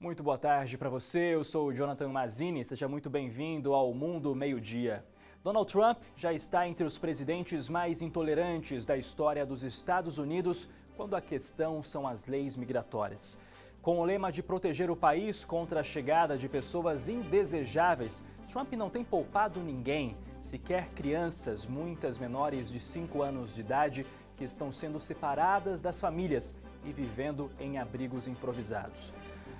Muito boa tarde para você, eu sou o Jonathan Mazzini, seja muito bem-vindo ao Mundo Meio-Dia. Donald Trump já está entre os presidentes mais intolerantes da história dos Estados Unidos quando a questão são as leis migratórias. Com o lema de proteger o país contra a chegada de pessoas indesejáveis, Trump não tem poupado ninguém, sequer crianças, muitas menores de 5 anos de idade, que estão sendo separadas das famílias e vivendo em abrigos improvisados.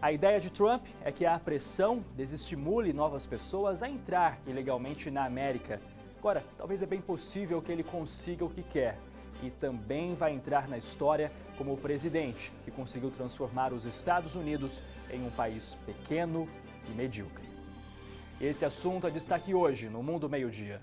A ideia de Trump é que a pressão desestimule novas pessoas a entrar ilegalmente na América. Agora, talvez é bem possível que ele consiga o que quer. E também vai entrar na história como o presidente que conseguiu transformar os Estados Unidos em um país pequeno e medíocre. Esse assunto é destaque hoje no Mundo Meio-Dia.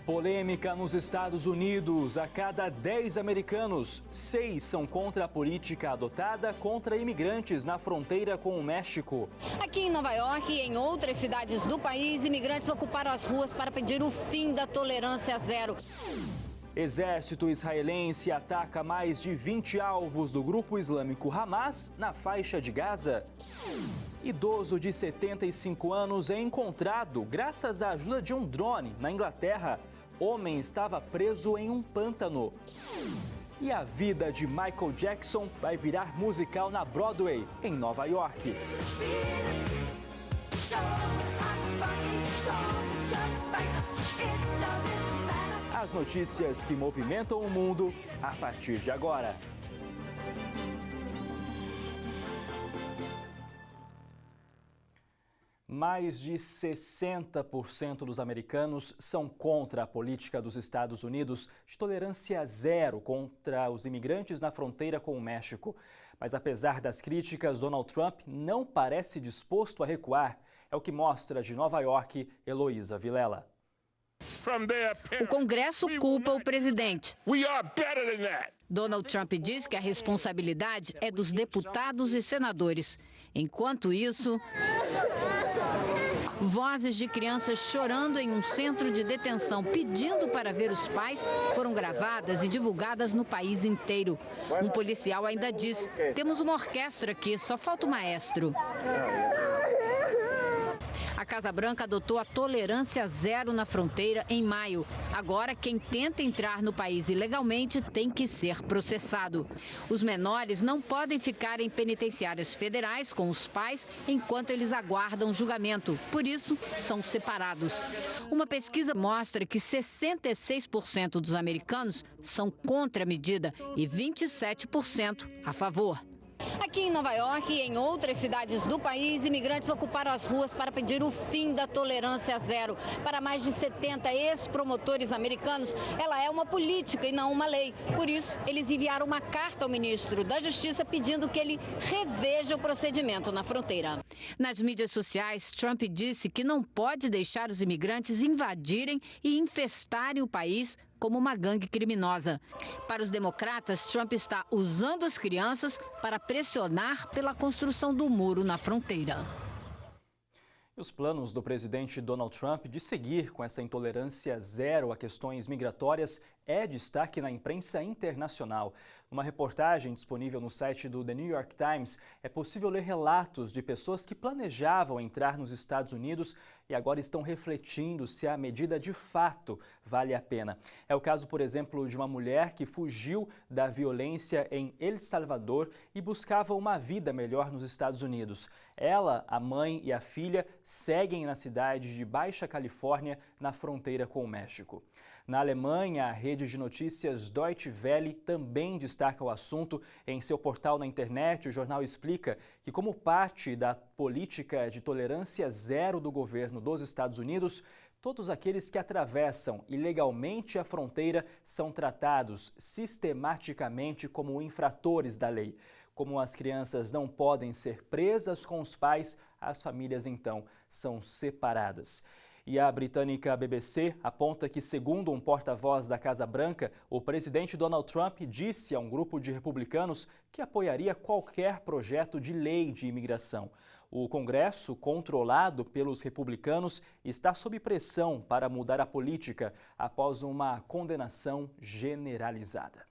Polêmica nos Estados Unidos. A cada 10 americanos, 6 são contra a política adotada contra imigrantes na fronteira com o México. Aqui em Nova York e em outras cidades do país, imigrantes ocuparam as ruas para pedir o fim da tolerância zero. Exército israelense ataca mais de 20 alvos do grupo islâmico Hamas na faixa de Gaza. Idoso de 75 anos é encontrado graças à ajuda de um drone na Inglaterra. Homem estava preso em um pântano. E a vida de Michael Jackson vai virar musical na Broadway, em Nova York. As notícias que movimentam o mundo a partir de agora. Mais de 60% dos americanos são contra a política dos Estados Unidos de tolerância zero contra os imigrantes na fronteira com o México. Mas apesar das críticas, Donald Trump não parece disposto a recuar. É o que mostra de Nova York, Heloísa Vilela. O Congresso culpa o presidente. Donald Trump diz que a responsabilidade é dos deputados e senadores. Enquanto isso, vozes de crianças chorando em um centro de detenção pedindo para ver os pais foram gravadas e divulgadas no país inteiro. Um policial ainda diz: "Temos uma orquestra aqui, só falta o maestro." A Casa Branca adotou a tolerância zero na fronteira em maio. Agora, quem tenta entrar no país ilegalmente tem que ser processado. Os menores não podem ficar em penitenciárias federais com os pais enquanto eles aguardam julgamento. Por isso, são separados. Uma pesquisa mostra que 66% dos americanos são contra a medida e 27% a favor. Aqui em Nova York e em outras cidades do país, imigrantes ocuparam as ruas para pedir o fim da tolerância zero. Para mais de 70 ex-promotores americanos, ela é uma política e não uma lei. Por isso, eles enviaram uma carta ao ministro da Justiça pedindo que ele reveja o procedimento na fronteira. Nas mídias sociais, Trump disse que não pode deixar os imigrantes invadirem e infestarem o país como uma gangue criminosa. Para os democratas, Trump está usando as crianças para pressionar pela construção do muro na fronteira. Os planos do presidente Donald Trump de seguir com essa intolerância zero a questões migratórias é destaque na imprensa internacional. Numa reportagem disponível no site do The New York Times, é possível ler relatos de pessoas que planejavam entrar nos Estados Unidos e agora estão refletindo se a medida de fato vale a pena. É o caso, por exemplo, de uma mulher que fugiu da violência em El Salvador e buscava uma vida melhor nos Estados Unidos. Ela, a mãe e a filha seguem na cidade de Baixa Califórnia, na fronteira com o México. Na Alemanha, a rede de notícias Deutsche Welle também destaca o assunto. Em seu portal na internet, o jornal explica que, como parte da política de tolerância zero do governo dos Estados Unidos, todos aqueles que atravessam ilegalmente a fronteira são tratados sistematicamente como infratores da lei. Como as crianças não podem ser presas com os pais, as famílias então são separadas. E a britânica BBC aponta que, segundo um porta-voz da Casa Branca, o presidente Donald Trump disse a um grupo de republicanos que apoiaria qualquer projeto de lei de imigração. O Congresso, controlado pelos republicanos, está sob pressão para mudar a política após uma condenação generalizada.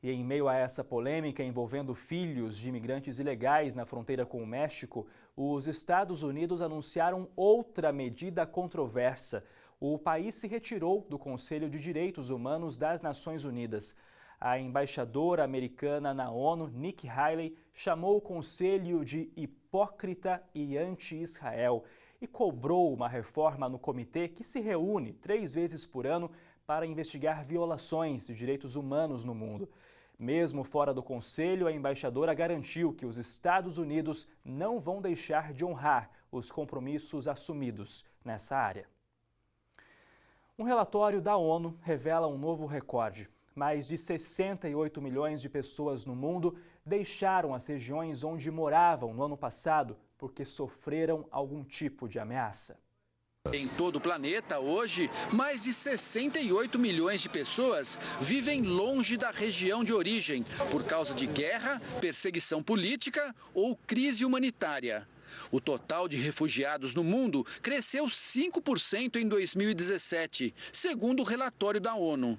E em meio a essa polêmica envolvendo filhos de imigrantes ilegais na fronteira com o México, os Estados Unidos anunciaram outra medida controversa. O país se retirou do Conselho de Direitos Humanos das Nações Unidas. A embaixadora americana na ONU, Nikki Haley, chamou o Conselho de hipócrita e anti-Israel e cobrou uma reforma no comitê que se reúne 3 vezes por ano para investigar violações de direitos humanos no mundo. Mesmo fora do Conselho, a embaixadora garantiu que os Estados Unidos não vão deixar de honrar os compromissos assumidos nessa área. Um relatório da ONU revela um novo recorde. Mais de 68 milhões de pessoas no mundo deixaram as regiões onde moravam no ano passado porque sofreram algum tipo de ameaça. Em todo o planeta, hoje, mais de 68 milhões de pessoas vivem longe da região de origem por causa de guerra, perseguição política ou crise humanitária. O total de refugiados no mundo cresceu 5% em 2017, segundo o relatório da ONU.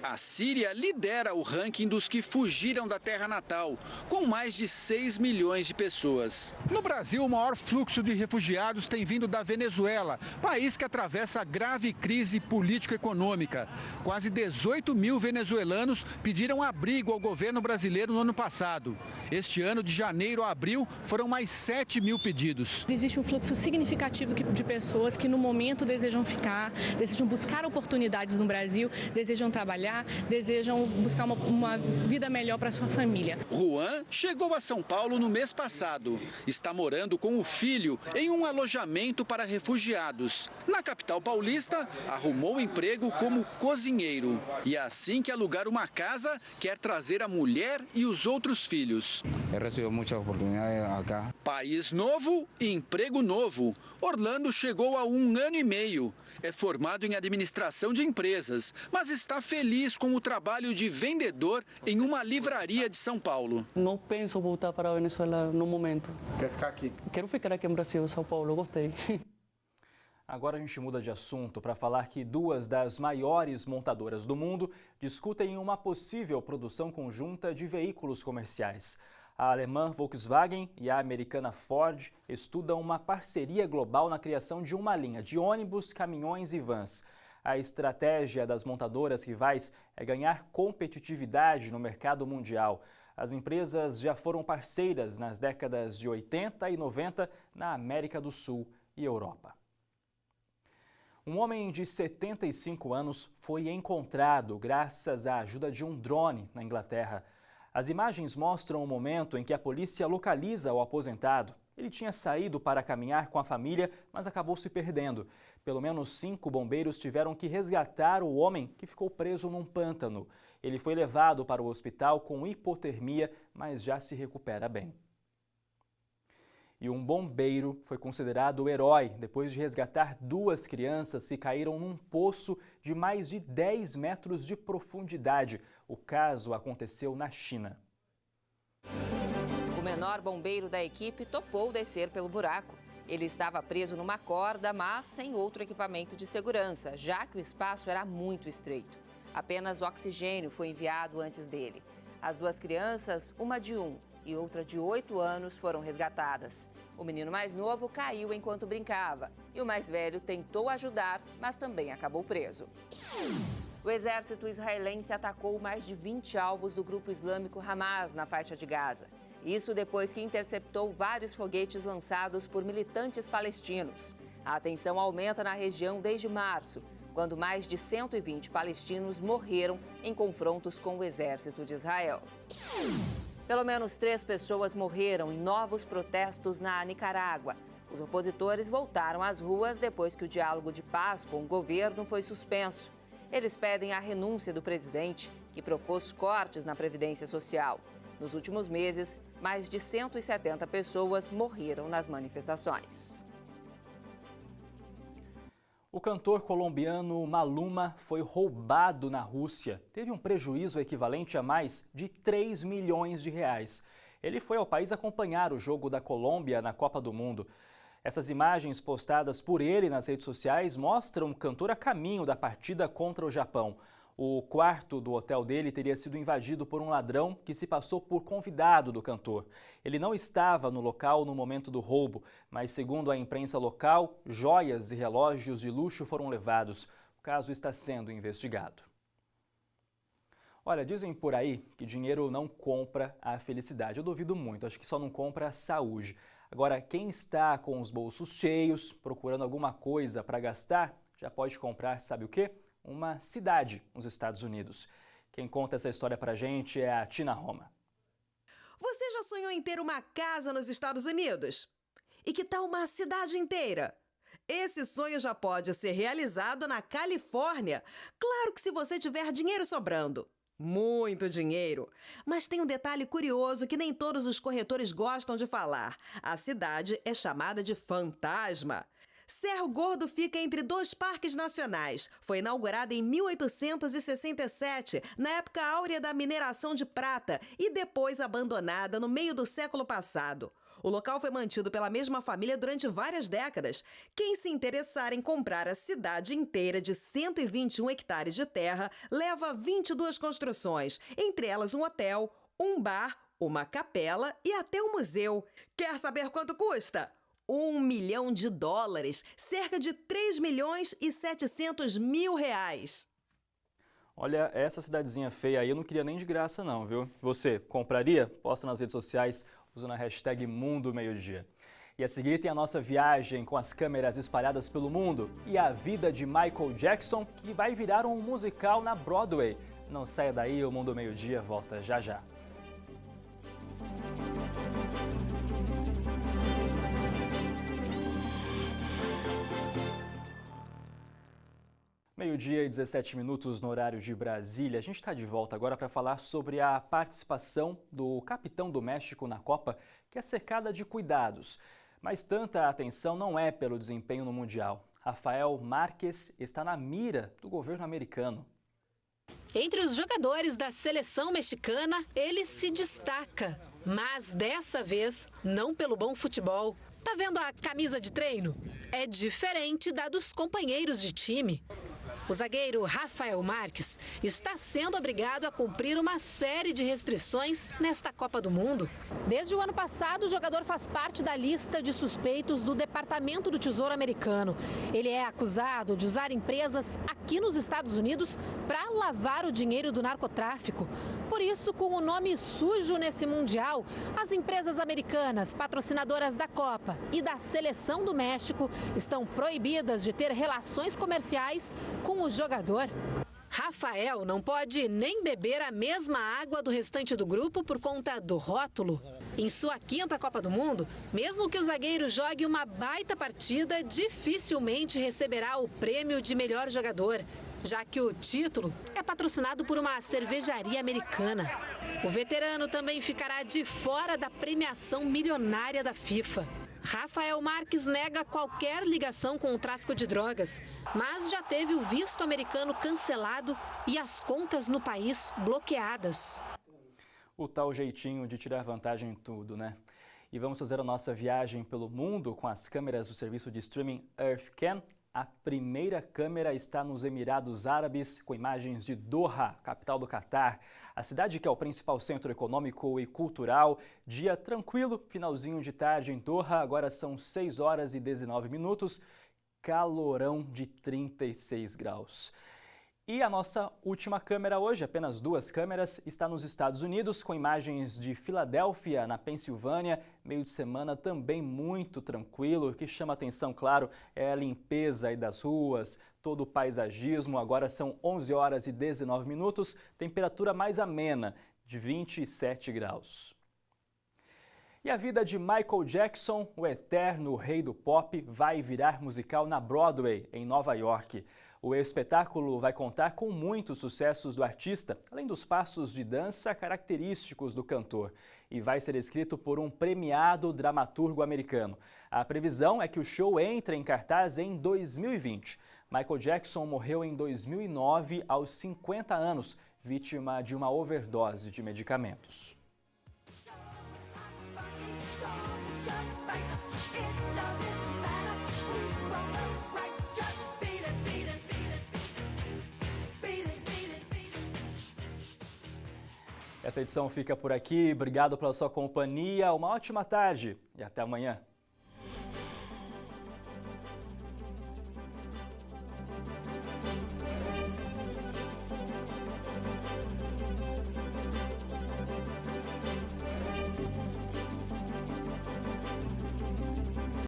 A Síria lidera o ranking dos que fugiram da terra natal, com mais de 6 milhões de pessoas. No Brasil, o maior fluxo de refugiados tem vindo da Venezuela, país que atravessa grave crise político-econômica. Quase 18 mil venezuelanos pediram abrigo ao governo brasileiro no ano passado. Este ano, de janeiro a abril, foram mais 7 mil pedidos. Existe um fluxo significativo de pessoas que no momento desejam ficar, desejam buscar oportunidades no Brasil, desejam trabalhar, desejam buscar uma vida melhor para sua família. Juan chegou a São Paulo no mês passado. Está morando com o filho em um alojamento para refugiados. Na capital paulista, arrumou emprego como cozinheiro. E assim que alugar uma casa, quer trazer a mulher e os outros filhos. Eu recebi muitas oportunidades aqui. País novo e emprego novo. Orlando chegou há 1 ano e meio. É formado em administração de empresas, mas está feliz com o trabalho de vendedor em uma livraria de São Paulo. Não penso voltar para a Venezuela no momento. Quer ficar aqui? Quero ficar aqui em Brasil, São Paulo, gostei. Agora a gente muda de assunto para falar que 2 das maiores montadoras do mundo discutem uma possível produção conjunta de veículos comerciais. A alemã Volkswagen e a americana Ford estudam uma parceria global na criação de uma linha de ônibus, caminhões e vans. A estratégia das montadoras rivais é ganhar competitividade no mercado mundial. As empresas já foram parceiras nas décadas de 80 e 90 na América do Sul e Europa. Um homem de 75 anos foi encontrado graças à ajuda de um drone na Inglaterra. As imagens mostram o momento em que a polícia localiza o aposentado. Ele tinha saído para caminhar com a família, mas acabou se perdendo. Pelo menos 5 bombeiros tiveram que resgatar o homem que ficou preso num pântano. Ele foi levado para o hospital com hipotermia, mas já se recupera bem. E um bombeiro foi considerado o herói depois de resgatar 2 crianças que caíram num poço de mais de 10 metros de profundidade. O caso aconteceu na China. O menor bombeiro da equipe topou descer pelo buraco. Ele estava preso numa corda, mas sem outro equipamento de segurança, já que o espaço era muito estreito. Apenas oxigênio foi enviado antes dele. As 2 crianças, uma de 1 e outra de 8 anos, foram resgatadas. O menino mais novo caiu enquanto brincava e o mais velho tentou ajudar, mas também acabou preso. O exército israelense atacou mais de 20 alvos do grupo islâmico Hamas na faixa de Gaza. Isso depois que interceptou vários foguetes lançados por militantes palestinos. A tensão aumenta na região desde março, quando mais de 120 palestinos morreram em confrontos com o exército de Israel. Pelo menos 3 pessoas morreram em novos protestos na Nicarágua. Os opositores voltaram às ruas depois que o diálogo de paz com o governo foi suspenso. Eles pedem a renúncia do presidente, que propôs cortes na Previdência Social. Nos últimos meses, mais de 170 pessoas morreram nas manifestações. O cantor colombiano Maluma foi roubado na Rússia. Teve um prejuízo equivalente a mais de 3 milhões de reais. Ele foi ao país acompanhar o jogo da Colômbia na Copa do Mundo. Essas imagens postadas por ele nas redes sociais mostram o cantor a caminho da partida contra o Japão. O quarto do hotel dele teria sido invadido por um ladrão que se passou por convidado do cantor. Ele não estava no local no momento do roubo, mas segundo a imprensa local, joias e relógios de luxo foram levados. O caso está sendo investigado. Olha, dizem por aí que dinheiro não compra a felicidade. Eu duvido muito, acho que só não compra a saúde. Agora, quem está com os bolsos cheios, procurando alguma coisa para gastar, já pode comprar, sabe o quê? Uma cidade nos Estados Unidos. Quem conta essa história pra gente é a Tina Roma. Você já sonhou em ter uma casa nos Estados Unidos? E que tal uma cidade inteira? Esse sonho já pode ser realizado na Califórnia. Claro que se você tiver dinheiro sobrando. Muito dinheiro. Mas tem um detalhe curioso que nem todos os corretores gostam de falar. A cidade é chamada de Fantasma. Cerro Gordo fica entre dois parques nacionais. Foi inaugurada em 1867, na época áurea da mineração de prata, e depois abandonada no meio do século passado. O local foi mantido pela mesma família durante várias décadas. Quem se interessar em comprar a cidade inteira de 121 hectares de terra leva 22 construções, entre elas um hotel, um bar, uma capela e até um museu. Quer saber quanto custa? $1 milhão, cerca de 3.700.000 reais. Olha, essa cidadezinha feia aí eu não queria nem de graça não, viu? Você compraria? Posta nas redes sociais usando a hashtag Mundo Meio Dia. E a seguir tem a nossa viagem com as câmeras espalhadas pelo mundo e a vida de Michael Jackson, que vai virar um musical na Broadway. Não saia daí, o Mundo Meio Dia volta já já. Meio-dia e 17 minutos no horário de Brasília. A gente está de volta agora para falar sobre a participação do capitão do México na Copa, que é cercada de cuidados. Mas tanta atenção não é pelo desempenho no Mundial. Rafael Márquez está na mira do governo americano. Entre os jogadores da seleção mexicana, ele se destaca. Mas dessa vez, não pelo bom futebol. Tá vendo a camisa de treino? É diferente da dos companheiros de time. O zagueiro Rafael Márquez está sendo obrigado a cumprir uma série de restrições nesta Copa do Mundo. Desde o ano passado, o jogador faz parte da lista de suspeitos do Departamento do Tesouro americano. Ele é acusado de usar empresas aqui nos Estados Unidos para lavar o dinheiro do narcotráfico. Por isso, com o nome sujo nesse Mundial, as empresas americanas, patrocinadoras da Copa e da Seleção do México, estão proibidas de ter relações comerciais com o jogador. Rafael não pode nem beber a mesma água do restante do grupo por conta do rótulo. Em sua quinta Copa do Mundo, mesmo que o zagueiro jogue uma baita partida, dificilmente receberá o prêmio de melhor jogador, já que o título é patrocinado por uma cervejaria americana. O veterano também ficará de fora da premiação milionária da FIFA. Rafael Márquez nega qualquer ligação com o tráfico de drogas, mas já teve o visto americano cancelado e as contas no país bloqueadas. O tal jeitinho de tirar vantagem em tudo, né? E vamos fazer a nossa viagem pelo mundo com as câmeras do serviço de streaming EarthCam. A primeira câmera está nos Emirados Árabes, com imagens de Doha, capital do Catar. A cidade que é o principal centro econômico e cultural. Dia tranquilo, finalzinho de tarde em Doha. Agora são 6 horas e 19 minutos. Calorão de 36 graus. E a nossa última câmera hoje, apenas 2 câmeras, está nos Estados Unidos, com imagens de Filadélfia, na Pensilvânia. Meio de semana também muito tranquilo. O que chama atenção, claro, é a limpeza aí das ruas, todo o paisagismo. Agora são 11 horas e 19 minutos, temperatura mais amena, de 27 graus. E a vida de Michael Jackson, o eterno rei do pop, vai virar musical na Broadway, em Nova York. O espetáculo vai contar com muitos sucessos do artista, além dos passos de dança característicos do cantor, e vai ser escrito por um premiado dramaturgo americano. A previsão é que o show entre em cartaz em 2020. Michael Jackson morreu em 2009, aos 50 anos, vítima de uma overdose de medicamentos. Essa edição fica por aqui. Obrigado pela sua companhia. Uma ótima tarde e até amanhã.